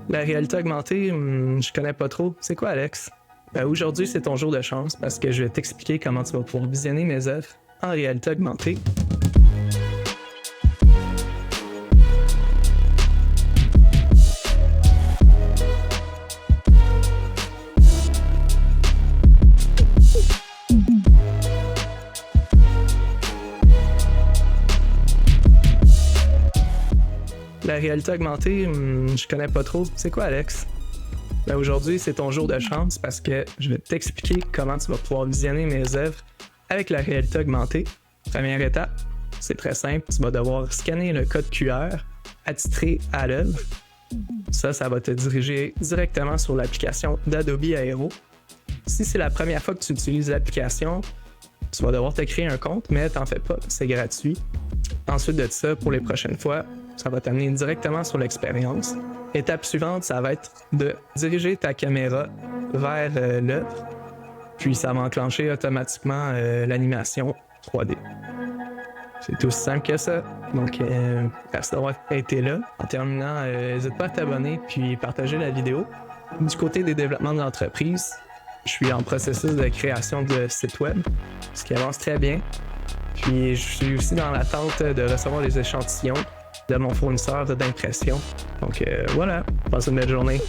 La réalité augmentée, je connais pas trop. C'est quoi, Alex? Aujourd'hui, c'est ton jour de chance parce que je vais t'expliquer comment tu vas pouvoir visionner mes œuvres en réalité augmentée. La réalité augmentée, je connais pas trop. C'est quoi, Alex? Aujourd'hui, c'est ton jour de chance parce que je vais t'expliquer comment tu vas pouvoir visionner mes œuvres avec la réalité augmentée. Première étape, c'est très simple. Tu vas devoir scanner le code QR attitré à l'œuvre. Ça va te diriger directement sur l'application d'Adobe Aero. Si c'est la première fois que tu utilises l'application, tu vas devoir te créer un compte, mais t'en fais pas, c'est gratuit. Ensuite de ça, pour les prochaines fois, ça va t'amener directement sur l'expérience. Étape suivante, ça va être de diriger ta caméra vers l'œuvre, puis ça va enclencher automatiquement l'animation 3D. C'est aussi simple que ça. Donc, merci d'avoir été là. En terminant, n'hésite pas à t'abonner puis partager la vidéo. Du côté des développements de l'entreprise, je suis en processus de création de site web, ce qui avance très bien. Puis, je suis aussi dans l'attente de recevoir les échantillons de mon fournisseur d'impression. Donc, voilà. Passe une belle journée.